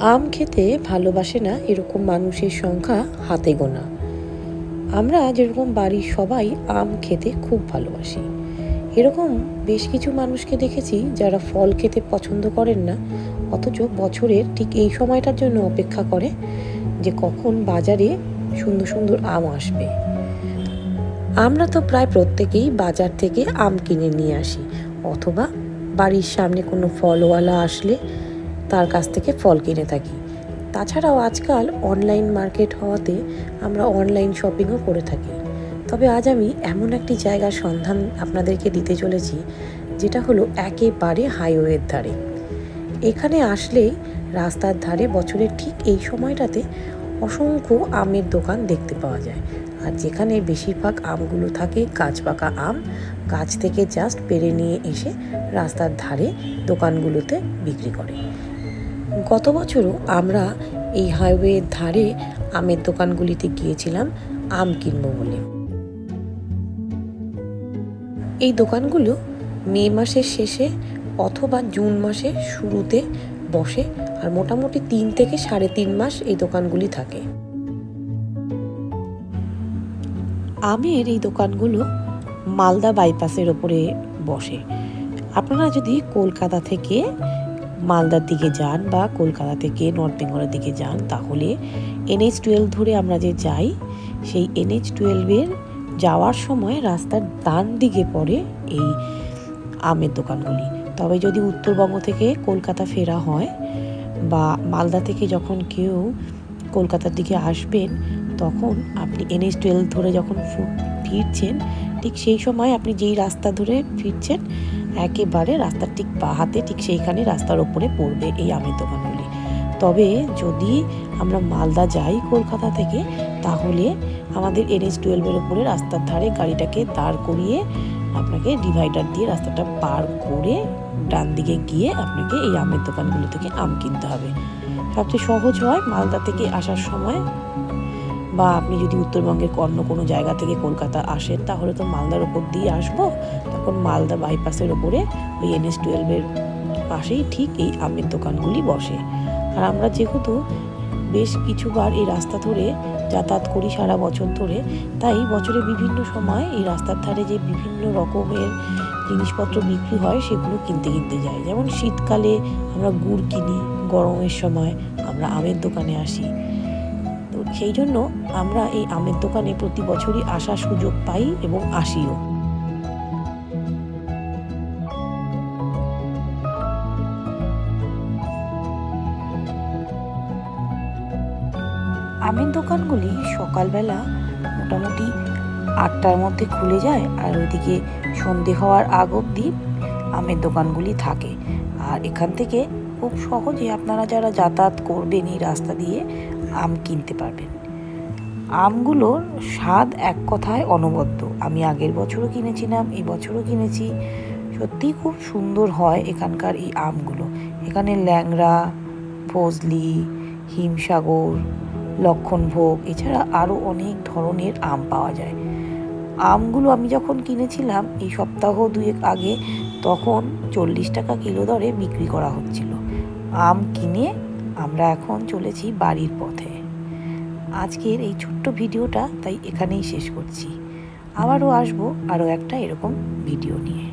আম খেতে ভালোবাসে না এরকম মানুষের সংখ্যা হাতে গোনা। আমরা যেরকম বাড়ির সবাই আম খেতে খুব ভালোবাসি, এরকম বেশ কিছু মানুষকে দেখেছি যারা ফল খেতে পছন্দ করেন না, অথচ বছরের ঠিক এই সময়টার জন্য অপেক্ষা করে যে কখন বাজারে সুন্দর সুন্দর আম আসবে। আমরা তো প্রায় প্রত্যেকেই বাজার থেকে আম কিনে নিয়ে আসি, অথবা বাড়ির সামনে কোনো ফলওয়ালা আসলে তার কাছ থেকে ফল কিনে থাকি। তাছাড়াও আজকাল অনলাইন মার্কেট হওয়াতে আমরা অনলাইন শপিংও করে থাকি। তবে আজ আমি এমন একটি জায়গার সন্ধান আপনাদেরকে দিতে চলেছি, যেটা হলো একেবারে হাইওয়ের ধারে। এখানে আসলেই রাস্তার ধারে বছরের ঠিক এই সময়টাতে অসংখ্য আমের দোকান দেখতে পাওয়া যায়। আর যেখানে বেশিরভাগ আমগুলো থাকে গাছ পাকা আম, গাছ থেকে জাস্ট পেড়ে নিয়ে এসে রাস্তার ধারে দোকানগুলোতে বিক্রি করে। গত বছরও আমরা এই হাইওয়ের ধারে আমের দোকানগুলিতে গিয়েছিলাম আম কিনবো বলে। এই দোকানগুলো মে মাসের শেষে অথবা জুন মাসের শুরুতে বসে, আর মোটামুটি 3 থেকে 3.5 মাস এই দোকানগুলি থাকে। আমের এই দোকানগুলো মালদা বাইপাসের ওপরে বসে। আপনারা যদি কলকাতা থেকে মালদার দিকে যান বা কলকাতা থেকে নর্থ বেঙ্গলের দিকে যান, তাহলে NH-12 ধরে আমরা যে যাই, সেই NH-12 যাওয়ার সময় রাস্তার ডান দিকে পড়ে এই আমের দোকানগুলি। তবে যদি উত্তরবঙ্গ থেকে কলকাতা ফেরা হয় বা মালদা থেকে যখন কেউ কলকাতার দিকে আসবেন, তখন আপনি NH-12 ধরে যখন ফিরছেন, ঠিক সেই সময় আপনি যেই রাস্তা ধরে ফিরছেন, একেবারে রাস্তার ঠিক বা হাতে ঠিক সেইখানে রাস্তার ওপরে পড়বে এই আমের দোকানগুলি। তবে যদি আমরা মালদা যাই কলকাতা থেকে, তাহলে আমাদের NH-12 ওপরে রাস্তার ধারে গাড়িটাকে দাঁড় করিয়ে আপনাকে ডিভাইডার দিয়ে রাস্তাটা পার করে ডান দিকে গিয়ে আপনাকে এই আমের দোকানগুলো থেকে আম কিনতে হবে। সবচেয়ে সহজ হয় মালদা থেকে আসার সময়, বা আপনি যদি উত্তরবঙ্গের অন্য কোনো জায়গা থেকে কলকাতা আসেন, তাহলে তো মালদার ওপর দিয়ে আসবো, তখন মালদা বাইপাসের ওপরে ওই NH-12 পাশেই ঠিক এই আমের দোকানগুলি বসে। আর আমরা যেহেতু বেশ কিছুবার এই রাস্তা ধরে যাতায়াত করি সারা বছর ধরে, তাই বছরে বিভিন্ন সময় এই রাস্তার ধারে যে বিভিন্ন রকমের জিনিসপত্র বিক্রি হয় সেগুলো কিনতে যাই। যেমন শীতকালে আমরা গুড় কিনি, গরমের সময় আমরা আমের দোকানে আসি। তো সেই জন্য আমরা এই আমের দোকানে প্রতি বছরই আসার সুযোগ পাই এবং আসিও। আমের দোকানগুলি সকালবেলা মোটামুটি 8টার মধ্যে খুলে যায়, আর ওইদিকে সন্ধে হওয়ার আগ অবধি আমের দোকানগুলি থাকে। আর এখান থেকে খুব সহজে আপনারা যারা যাতায়াত করবেন এই রাস্তা দিয়ে আম কিনতে পারবেন। আমগুলোর স্বাদ এক কথায় অনবদ্য। আমি আগের বছরও কিনেছিলাম, এই বছরও কিনেছি। সত্যিই খুব সুন্দর হয় এখানকার এই আমগুলো। এখানে ল্যাংড়া, ফজলি, হিমসাগর, লক্ষণভোগ, এছাড়া আরও অনেক ধরনের আম পাওয়া যায়। আমগুলো আমি যখন কিনেছিলাম এই সপ্তাহ 2 আগে, তখন 40 টাকা কিলো দরে বিক্রি করা হচ্ছিল। আম কিনে আমরা এখন চলেছি বাড়ির পথে। আজকের এই ছোট্ট ভিডিওটা তাই এখানেই শেষ করছি। আবারও আসবো আরও একটা এরকম ভিডিও নিয়ে।